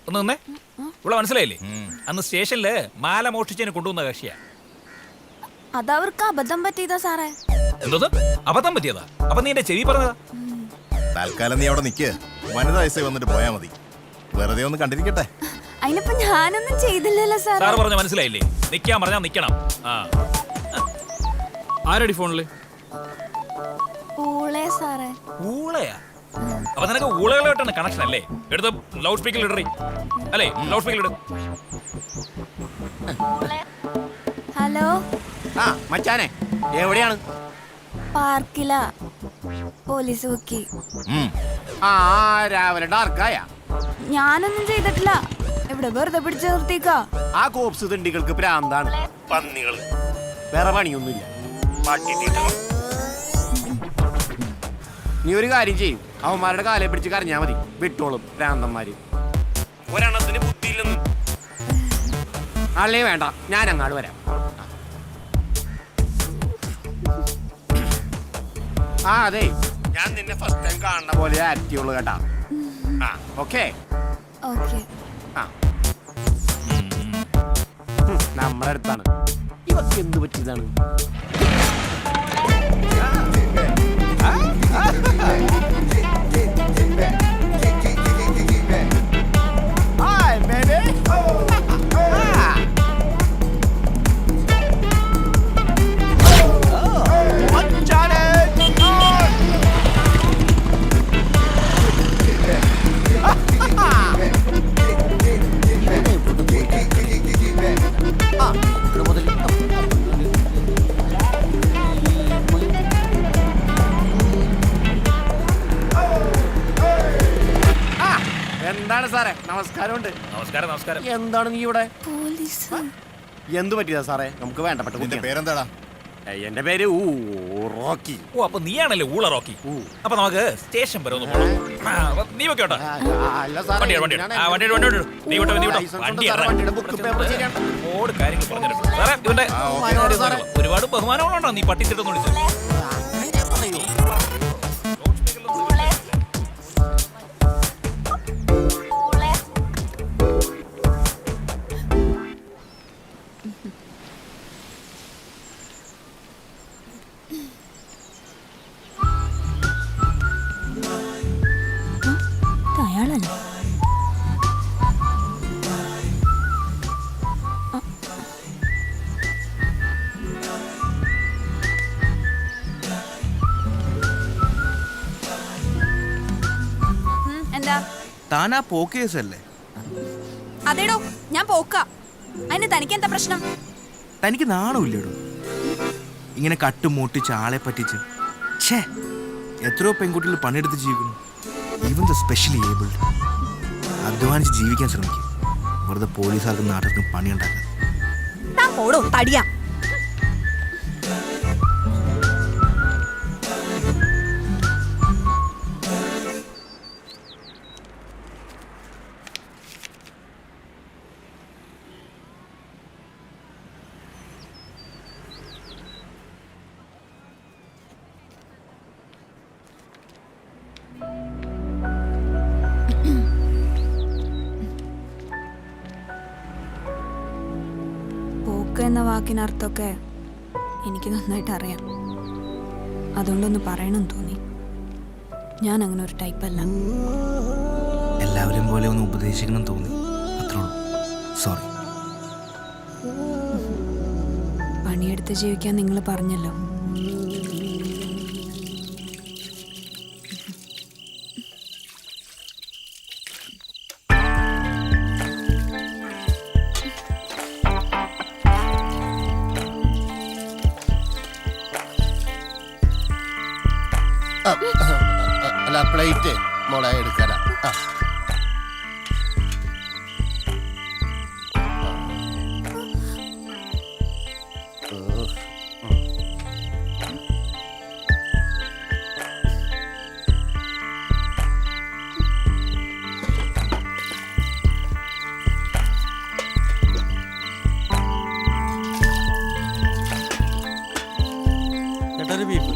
ഒന്ന് നിന്നേ. ഇവിടെ മനസ്സിലായില്ലേ? അന്ന് സ്റ്റേഷനില് മാല മോഷ്ടിച്ചതിന് കൊണ്ടുവന്ന കക്ഷിയാ. അതവർക്ക് അബദ്ധം പറ്റിയതാ സാറേ. എന്തോ അബദ്ധം പറ്റിയതാ? അപ്പൊ നീ എന്റെ ചെവി പറഞ്ഞതാ. തൽക്കാലം നീ അവിടെ നിക്ക്. വനിതാ വയസ്സായി വന്നിട്ട് പോയാ മതി. വെറുതെ ഒന്ന് കണ്ടിരിക്കട്ടെ. അതിനിപ്പോ ഞാനൊന്നും ചെയ്തില്ലല്ലോ സാർ. സാറ് പറഞ്ഞ മനസ്സിലായില്ലേ? നിക്കാൻ പറഞ്ഞാ നിക്കണം. ആരടി ഫോണില്? ഊളേ സാറേ. ഊളയാ? അപ്പൊ നിനക്ക് ഊളകളായിട്ടാണ് കണക്ഷൻ അല്ലേ? എടുത്ത് ലൗഡ് സ്പീക്കറിൽ ഇടറി. അല്ലേ, ലൗഡ് സ്പീക്കറിൽ ഇട്. ഹലോ മച്ചാനെ, എവിടെയാണ്? പാർക്കിലാ. പോലീസ് നോക്കി. രാവിലെ ഡാർക്കായ. ഞാനൊന്നും ചെയ്തിട്ടില്ല. ഇവിടെ വെറുതെ പിടിച്ചു നിർത്തിക്കാ. ആ കോപ്സ് തിണ്ടികൾക്ക് പ്രാന്താണ്. പന്നികൾ വേറെ പണിയൊന്നുമില്ല. നീ ഒരു കാര്യം ചെയ്യും, അവന്മാരുടെ കാലെ പിടിച്ച് കരഞ്ഞാ മതി. വിട്ടോളും പ്രാന്തന്മാര്. ഒരെണ്ണത്തിന് ബുദ്ധിയില്ലെന്ന്. അല്ലേ വേണ്ട, ഞാൻ അങ്ങാട് വരാം. അതെ, ഞാൻ നിന്നെ ഫസ്റ്റ് ടൈം കാണുന്ന പോലെ ആക്റ്റീവ് ഉള്ളു കേട്ടാ. ഓക്കെ നമ്മുടെ അടുത്താണ്. ഇവക്ക് എന്ത് പറ്റിയതാണ്? എന്താണ് സാറേ? നമസ്കാരമുണ്ട്. നമസ്കാരം. നമസ്കാരം. എന്താണ് നീ ഇവിടെ? പോലീസ്. എന്ത് പറ്റിയതാ സാറേ? നമുക്ക് വേണ്ടപ്പെട്ട നിന്റെ പേരെന്താടാ? എന്റെ പേര് റോക്കി. ഓ, അപ്പൊ നീയാണല്ലേ ഊള റോക്കി? അപ്പൊ നമുക്ക് സ്റ്റേഷൻ വരെ ഒന്ന് പോകണം. നീ വെക്കോട്ടെ. കാര്യങ്ങൾ പറഞ്ഞിട്ടുണ്ട് സാറേ. ഇവന്റെ ഒരുപാട് ബഹുമാനമുണ്ടോ നീ പട്ടിച്ചിട്ടൊന്നും വിളിച്ചത്? അയാളല്ലേ? എന്താ? താനാ പോക്കേസല്ലേ? അതേടോ, ഞാൻ പോക്ക. അതിന് തനിക്ക് എന്താ പ്രശ്നം? തനിക്ക് നാണമില്ലേടോ ഇങ്ങനെ കട്ടുമൂട്ടിച്ച് ആളെ പറ്റിച്ച്? ഛേ, എത്രയോ പെൺകുട്ടികൾ പണിയെടുത്ത് ജീവിക്കുന്നു. Even the specially abled. അധ്വാനിച്ച് ജീവിക്കാൻ ശ്രമിക്കും. വെറുതെ പോലീസുകാർക്കും നാട്ടുകാർക്കും പണിയുണ്ടാക്കുന്നത്. തടിയാ. എന്ന വാക്കിനർത്ഥമൊക്കെ എനിക്ക് നന്നായിട്ട് അറിയാം. അതുകൊണ്ടൊന്ന് പറയണമെന്ന് തോന്നി. ഞാൻ അങ്ങനെ ഒരു ടൈപ്പല്ല. എല്ലാവരും പോലെ ഒന്ന് ഉപദേശിക്കണം തോന്നി, അത്രേ ഉള്ളൂ. സോറി. പണിയെടുത്ത് ജീവിക്കാൻ നിങ്ങൾ പറഞ്ഞല്ലോ. അല്ല, പ്ലേറ്റ് മോളെ എടുക്കാനാ. ഒരു ബീഫ്.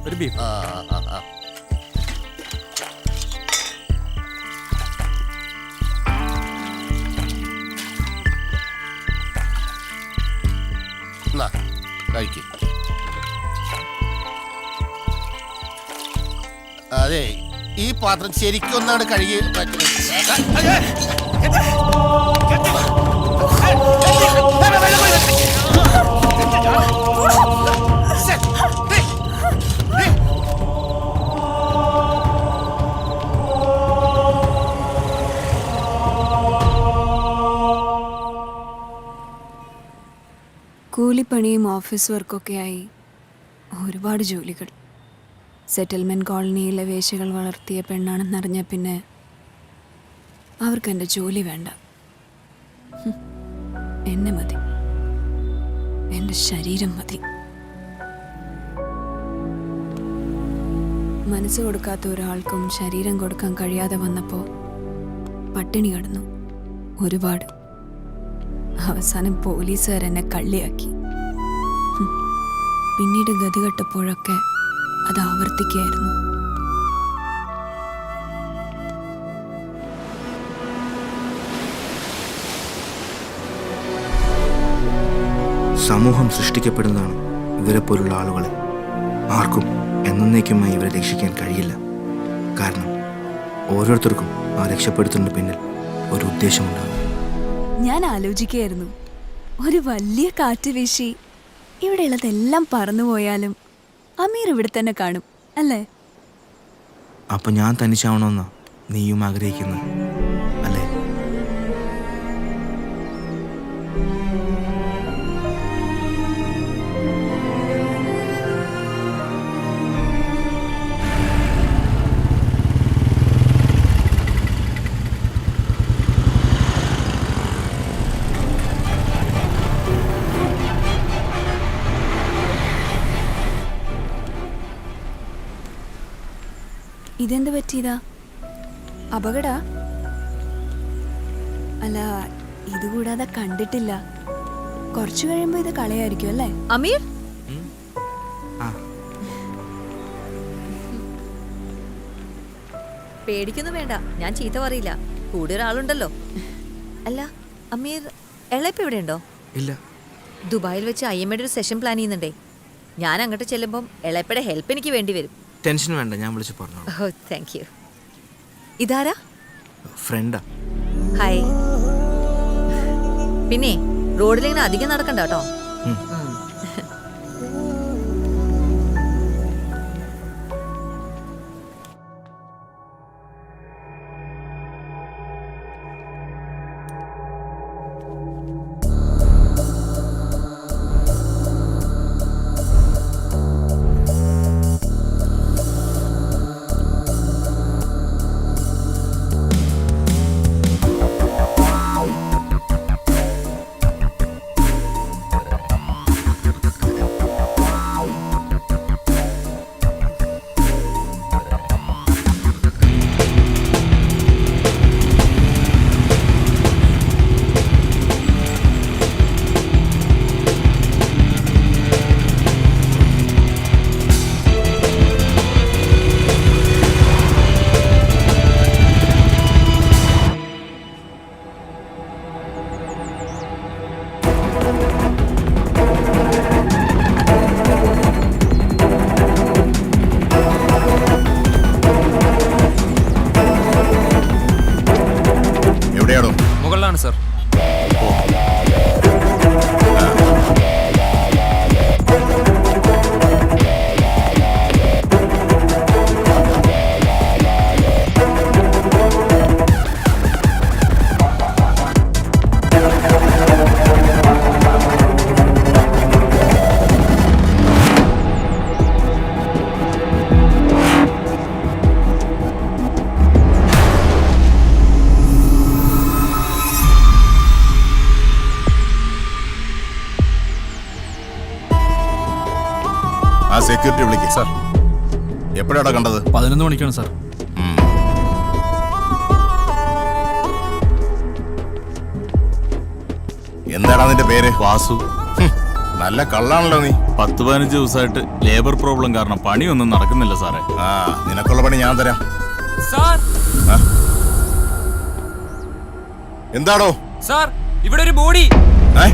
ഒരു ബീഫ്. കഴിക്ക്. അതെ, ഈ പാത്രം ശരിക്കും ഒന്നാണ് കഴുകി കൂലിപ്പണിയും ഓഫീസ് വർക്കൊക്കെയായി ഒരുപാട് ജോലികൾ. സെറ്റിൽമെൻറ്റ് കോളനിയിലെ വേശ്യകൾ വളർത്തിയ പെണ്ണാണെന്നറിഞ്ഞ പിന്നെ അവർക്ക് എൻ്റെ ജോലി വേണ്ട. എന്നെ മതി, എൻ്റെ ശരീരം മതി. മനസ്സ് കൊടുക്കാത്ത ഒരാൾക്കും ശരീരം കൊടുക്കാൻ കഴിയാതെ വന്നപ്പോൾ പട്ടിണി കിടന്നു ഒരുപാട്. അവസാനം പോലീസുകാർ എന്നെ കള്ളിയാക്കി. പിന്നീട് ഗതികെട്ടപ്പോഴൊക്കെ അത് ആവർത്തിക്കുകയായിരുന്നു. സമൂഹം സൃഷ്ടിക്കപ്പെടുന്നതാണ് ഇവരെ പോലുള്ള ആളുകളെ. ആർക്കും എന്നേക്കുമായി ഇവരെ രക്ഷിക്കാൻ കഴിയില്ല. കാരണം ഓരോരുത്തർക്കും ആ രക്ഷപ്പെടുത്തുന്നതിന് പിന്നിൽ ഒരു ഉദ്ദേശമുണ്ടാകും. ഞാൻ ആലോചിക്കുകയായിരുന്നു, ഒരു വലിയ കാറ്റ് വീശി ഇവിടെയുള്ളതെല്ലാം പറന്നുപോയാലും അമീർ ഇവിടെ തന്നെ കാണും അല്ലേ? അപ്പൊ ഞാൻ തനിച്ചാവണമെന്നാ നീയും ആഗ്രഹിക്കുന്നത് അല്ലേ? ഇതെന്ത് പറ്റിയതാ? അപകട? അല്ല, ഇതുകൂടാതെ കണ്ടിട്ടില്ല. കുറച്ചു കഴിയുമ്പോ ഇത് കളയായിരിക്കും അല്ലേ അമീർ? പേടിക്കൊന്നും വേണ്ട, ഞാൻ ചീത്ത പറയില്ല. കൂടെ ഒരാളുണ്ടല്ലോ. അല്ല അമീർ, എളയപ്പ ഇവിടെ ഉണ്ടോ? ഇല്ല. ദുബായിൽ വെച്ച് IMAയുടെ ഒരു സെഷൻ പ്ലാൻ ചെയ്യുന്നുണ്ടേ. ഞാൻ അങ്ങോട്ട് ചെല്ലുമ്പം എളയപ്പയുടെ ഹെൽപ്പ് എനിക്ക് വേണ്ടി വരും. ടെൻഷൻ വേണ്ട, ഞാൻ വിളിച്ച് പറഞ്ഞു. ഓ താങ്ക് യു. ഇതാരാ? ഫ്രണ്ടാ. ഹായ്. പിന്നെ റോഡിലിങ്ങനെ അധികം നടക്കണ്ട കേട്ടോ. മുകളിലാണ് സർ. ആ സെക്യൂരിറ്റി വിളിക്കുക സാർ. എപ്പോഴാണ് കണ്ടത്? 11 മണിക്കാണ് സാർ. എന്താണ് അതിന്റെ പേര്? വാസു. നല്ല കള്ളാണല്ലോ നീ. 10-15 ദിവസമായിട്ട് ലേബർ പ്രോബ്ലം കാരണം പണിയൊന്നും നടക്കുന്നില്ല സാറേ. ആ, നിനക്കുള്ള പണി ഞാൻ തരാം. സാർ എന്താണോ സാർ, ഇവിടെ ഒരു ബോഡി. ഏ